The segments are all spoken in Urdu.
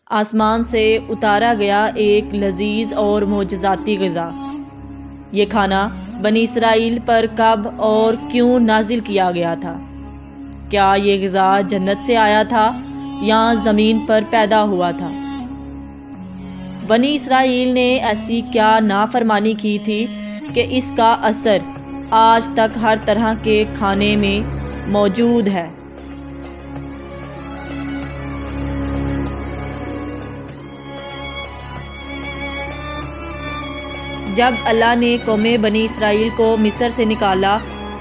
آسمان سے اتارا گیا ایک لذیذ اور معجزاتی غذا۔ یہ کھانا بنی اسرائیل پر کب اور کیوں نازل کیا گیا تھا؟ کیا یہ غذا جنت سے آیا تھا یا زمین پر پیدا ہوا تھا؟ بنی اسرائیل نے ایسی کیا نافرمانی کی تھی کہ اس کا اثر آج تک ہر طرح کے کھانے میں موجود ہے؟ جب اللہ نے قوم بنی اسرائیل کو مصر سے نکالا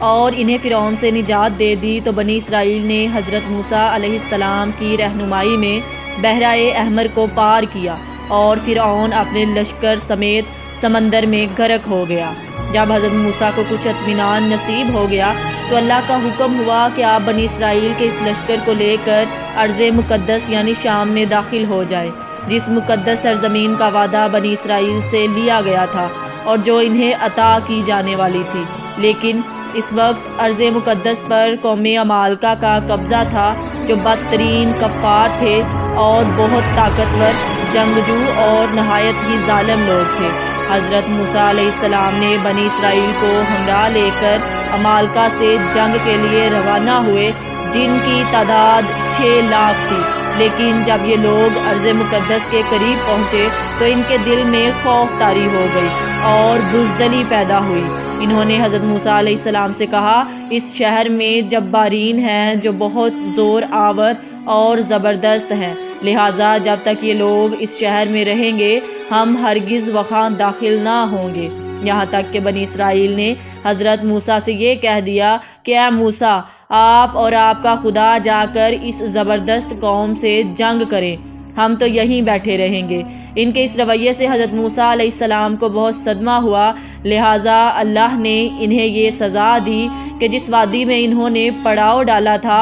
اور انہیں فرعون سے نجات دے دی تو بنی اسرائیل نے حضرت موسیٰ علیہ السلام کی رہنمائی میں بحرۂ احمر کو پار کیا اور فرعون اپنے لشکر سمیت سمندر میں غرق ہو گیا۔ جب حضرت موسیٰ کو کچھ اطمینان نصیب ہو گیا تو اللہ کا حکم ہوا کہ آپ بنی اسرائیل کے اس لشکر کو لے کر ارض مقدس یعنی شام میں داخل ہو جائے، جس مقدس سرزمین کا وعدہ بنی اسرائیل سے لیا گیا تھا اور جو انہیں عطا کی جانے والی تھی۔ لیکن اس وقت ارض مقدس پر قوم عمالقہ کا قبضہ تھا، جو بدترین کفار تھے اور بہت طاقتور جنگجو اور نہایت ہی ظالم لوگ تھے۔ حضرت موسیٰ علیہ السلام نے بنی اسرائیل کو ہمراہ لے کر عمالقہ سے جنگ کے لیے روانہ ہوئے، جن کی تعداد 6 لاکھ تھی۔ لیکن جب یہ لوگ ارض مقدس کے قریب پہنچے تو ان کے دل میں خوف طاری ہو گئی اور بزدلی پیدا ہوئی۔ انہوں نے حضرت موسیٰ علیہ السلام سے کہا، اس شہر میں جبارین ہیں جو بہت زور آور اور زبردست ہیں، لہٰذا جب تک یہ لوگ اس شہر میں رہیں گے ہم ہرگز وہاں داخل نہ ہوں گے۔ یہاں تک کہ بنی اسرائیل نے حضرت موسیٰ سے یہ کہہ دیا کہ اے موسیٰ، آپ اور آپ کا خدا جا کر اس زبردست قوم سے جنگ کریں، ہم تو یہیں بیٹھے رہیں گے۔ ان کے اس رویے سے حضرت موسیٰ علیہ السلام کو بہت صدمہ ہوا، لہٰذا اللہ نے انہیں یہ سزا دی کہ جس وادی میں انہوں نے پڑاؤ ڈالا تھا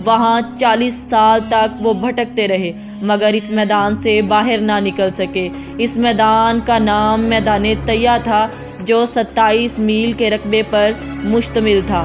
وہاں 40 سال تک وہ بھٹکتے رہے مگر اس میدان سے باہر نہ نکل سکے۔ اس میدان کا نام میدان طیہ تھا، جو 27 میل کے رقبے پر مشتمل تھا۔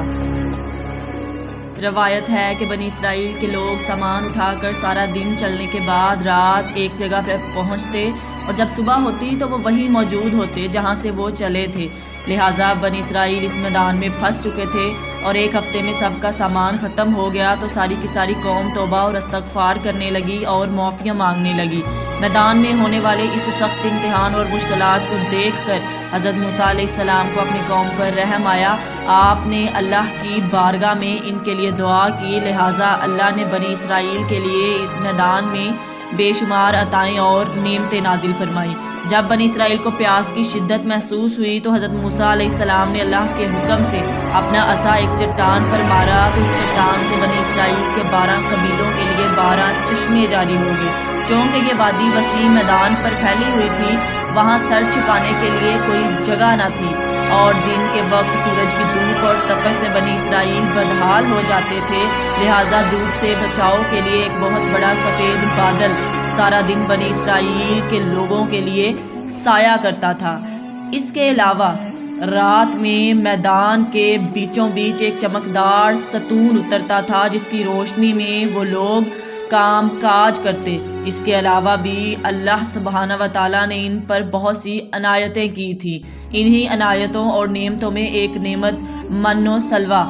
روایت ہے کہ بنی اسرائیل کے لوگ سامان اٹھا کر سارا دن چلنے کے بعد رات ایک جگہ پر پہنچتے اور جب صبح ہوتی تو وہ وہیں موجود ہوتے جہاں سے وہ چلے تھے۔ لہٰذا بنی اسرائیل اس میدان میں پھنس چکے تھے اور ایک ہفتے میں سب کا سامان ختم ہو گیا تو ساری کی ساری قوم توبہ اور استغفار کرنے لگی اور معافیاں مانگنے لگی۔ میدان میں ہونے والے اس سخت امتحان اور مشکلات کو دیکھ کر حضرت موسیٰ علیہ السلام کو اپنی قوم پر رحم آیا۔ آپ نے اللہ کی بارگاہ میں ان کے لیے دعا کی، لہٰذا اللہ نے بنی اسرائیل کے لیے اس میدان میں بے شمار عطائیں اور نعمتیں نازل فرمائیں۔ جب بنی اسرائیل کو پیاس کی شدت محسوس ہوئی تو حضرت موسیٰ علیہ السلام نے اللہ کے حکم سے اپنا عصا ایک چٹان پر مارا تو اس چٹان سے بنی اسرائیل کے 12 قبیلوں کے لیے 12 چشمے جاری ہو گئے۔ چونکہ یہ وادی وسیع میدان پر پھیلی ہوئی تھی، وہاں سر چھپانے کے لیے کوئی جگہ نہ تھی اور دن کے وقت سورج کی دھوپ اور تپش سے بنی اسرائیل بدحال ہو جاتے تھے، لہٰذا دھوپ سے بچاؤ کے لیے ایک بہت بڑا سفید بادل سارا دن بنی اسرائیل کے لوگوں کے لیے سایہ کرتا تھا۔ اس کے علاوہ رات میں میدان کے بیچوں بیچ ایک چمکدار ستون اترتا تھا جس کی روشنی میں وہ لوگ کام کاج کرتے۔ اس کے علاوہ بھی اللہ سبحانہ و تعالیٰ نے ان پر بہت سی عنایتیں کی تھیں۔ انہی عنایتوں اور نعمتوں میں ایک نعمت من و سلوہ۔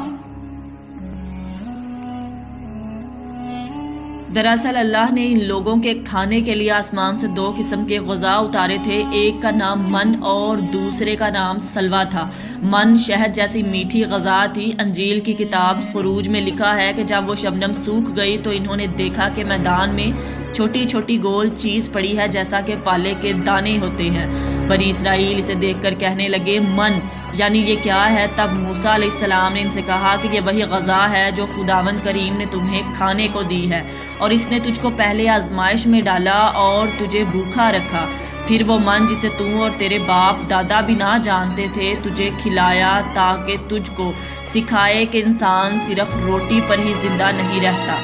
دراصل اللہ نے ان لوگوں کے کھانے کے لیے آسمان سے 2 قسم کے غذا اتارے تھے، ایک کا نام من اور دوسرے کا نام سلوہ تھا۔ من شہد جیسی میٹھی غذا تھی۔ انجیل کی کتاب خروج میں لکھا ہے کہ جب وہ شبنم سوکھ گئی تو انہوں نے دیکھا کہ میدان میں چھوٹی چھوٹی گول چیز پڑی ہے جیسا کہ پالے کے دانے ہوتے ہیں۔ بنی اسرائیل اسے دیکھ کر کہنے لگے، من یعنی یہ کیا ہے؟ تب موسیٰ علیہ السلام نے ان سے کہا کہ یہ وہی غذا ہے جو خداوند کریم نے تمہیں کھانے کو دی ہے، اور اس نے تجھ کو پہلے آزمائش میں ڈالا اور تجھے بھوکا رکھا، پھر وہ من جسے تو اور تیرے باپ دادا بھی نہ جانتے تھے تجھے کھلایا، تاکہ تجھ کو سکھائے کہ انسان صرف روٹی پر ہی زندہ نہیں رہتا۔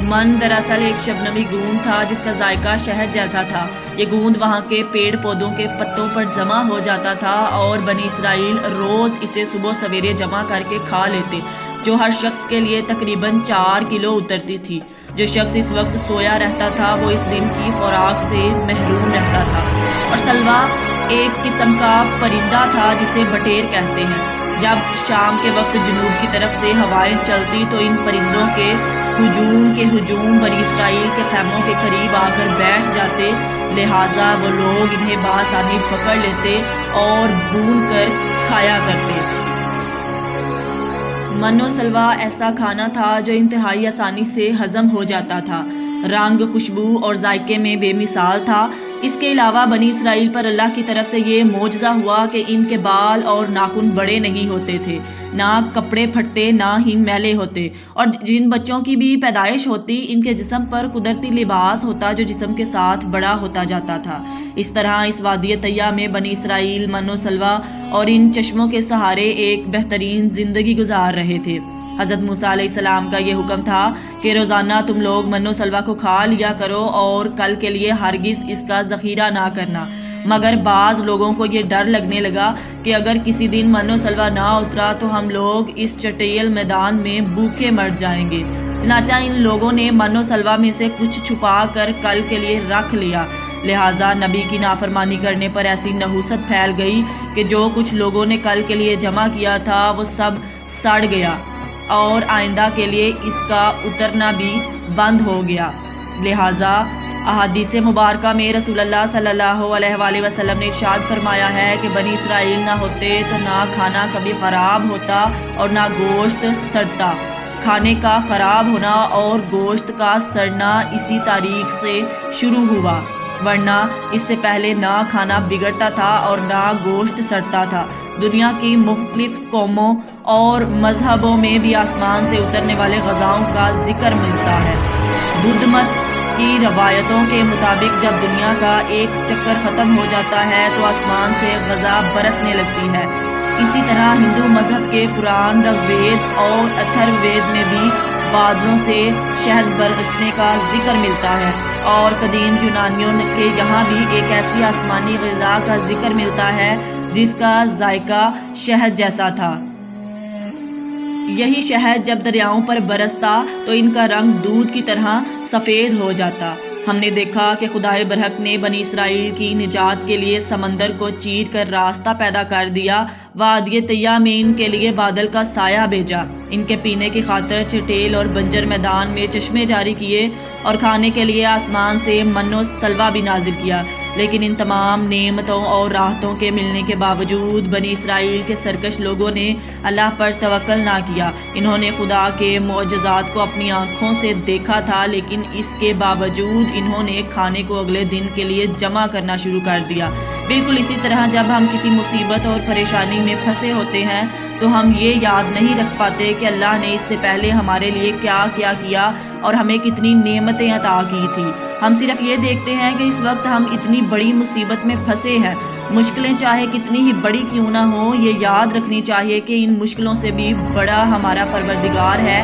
من دراصل ایک شبنمی گوند تھا جس کا ذائقہ شہد جیسا تھا۔ یہ گوند وہاں کے پیڑ پودوں کے پتوں پر جمع ہو جاتا تھا اور بنی اسرائیل روز اسے صبح سویرے جمع کر کے کھا لیتے، جو ہر شخص کے لیے تقریباً 4 کلو اترتی تھی۔ جو شخص اس وقت سویا رہتا تھا وہ اس دن کی خوراک سے محروم رہتا تھا۔ اور سلوا ایک قسم کا پرندہ تھا جسے بٹیر کہتے ہیں۔ جب شام کے وقت جنوب کی طرف سے ہوائیں چلتی تو ان پرندوں کے ہجوم بنی اسرائیل کے خیموں کے قریب آ کر بیٹھ جاتے، لہٰذا وہ لوگ انہیں بآسانی پکڑ لیتے اور بھون کر کھایا کرتے۔ من و سلوا ایسا کھانا تھا جو انتہائی آسانی سے ہضم ہو جاتا تھا، رنگ، خوشبو اور ذائقے میں بے مثال تھا۔ اس کے علاوہ بنی اسرائیل پر اللہ کی طرف سے یہ معجزہ ہوا کہ ان کے بال اور ناخن بڑے نہیں ہوتے تھے، نہ کپڑے پھٹتے، نہ ہی میلے ہوتے، اور جن بچوں کی بھی پیدائش ہوتی ان کے جسم پر قدرتی لباس ہوتا جو جسم کے ساتھ بڑا ہوتا جاتا تھا۔ اس طرح اس وادی طیہ میں بنی اسرائیل من و سلوا اور ان چشموں کے سہارے ایک بہترین زندگی گزار رہے تھے۔ حضرت موسیٰ علیہ السلام کا یہ حکم تھا کہ روزانہ تم لوگ من و سلوا کو کھا لیا کرو اور کل کے لیے ہرگز اس کا ذخیرہ نہ کرنا۔ مگر بعض لوگوں کو یہ ڈر لگنے لگا کہ اگر کسی دن من و سلوا نہ اترا تو ہم لوگ اس چٹیل میدان میں بھوکے مر جائیں گے۔ چنانچہ ان لوگوں نے من و سلوا میں سے کچھ چھپا کر کل کے لیے رکھ لیا، لہٰذا نبی کی نافرمانی کرنے پر ایسی نحوست پھیل گئی کہ جو کچھ لوگوں نے کل کے لیے جمع کیا تھا وہ سب سڑ گیا اور آئندہ کے لیے اس کا اترنا بھی بند ہو گیا۔ لہٰذا احادیث مبارکہ میں رسول اللہ صلی اللہ علیہ وآلہ وسلم نے ارشاد فرمایا ہے کہ بنی اسرائیل نہ ہوتے تو نہ کھانا کبھی خراب ہوتا اور نہ گوشت سڑتا۔ کھانے کا خراب ہونا اور گوشت کا سڑنا اسی تاریخ سے شروع ہوا، ورنہ اس سے پہلے نہ کھانا بگڑتا تھا اور نہ گوشت سڑتا تھا۔ دنیا کی مختلف قوموں اور مذہبوں میں بھی آسمان سے اترنے والے غذاؤں کا ذکر ملتا ہے۔ بدھ مت کی روایتوں کے مطابق جب دنیا کا ایک چکر ختم ہو جاتا ہے تو آسمان سے غذا برسنے لگتی ہے۔ اسی طرح ہندو مذہب کے پران رگ وید اور اتھرو وید میں بھی بادلوں سے شہد برسنے کا ذکر ملتا ہے، اور قدیم یونانیوں کے یہاں بھی ایک ایسی آسمانی غذا کا ذکر ملتا ہے جس کا ذائقہ شہد جیسا تھا۔ یہی شہد جب دریاؤں پر برستا تو ان کا رنگ دودھ کی طرح سفید ہو جاتا۔ ہم نے دیکھا کہ خدائے برحق نے بنی اسرائیل کی نجات کے لیے سمندر کو چیر کر راستہ پیدا کر دیا، وادی طیہ میں ان کے لیے بادل کا سایہ بھیجا، ان کے پینے کی خاطر چٹیل اور بنجر میدان میں چشمے جاری کیے اور کھانے کے لیے آسمان سے من و سلوا بھی نازل کیا۔ لیکن ان تمام نعمتوں اور راحتوں کے ملنے کے باوجود بنی اسرائیل کے سرکش لوگوں نے اللہ پر توکل نہ کیا۔ انہوں نے خدا کے معجزات کو اپنی آنکھوں سے دیکھا تھا، لیکن اس کے باوجود انہوں نے کھانے کو اگلے دن کے لیے جمع کرنا شروع کر دیا۔ بالکل اسی طرح جب ہم کسی مصیبت اور پریشانی میں پھنسے ہوتے ہیں تو ہم یہ یاد نہیں رکھ پاتے کہ اللہ نے اس سے پہلے ہمارے لیے کیا کیا کیا اور ہمیں کتنی نعمتیں عطا کی تھی۔ ہم صرف یہ دیکھتے ہیں کہ اس وقت ہم اتنی بڑی مصیبت میں پھنسے ہیں۔ مشکلیں چاہے کتنی ہی بڑی کیوں نہ ہوں، یہ یاد رکھنی چاہیے کہ ان مشکلوں سے بھی بڑا ہمارا پروردگار ہے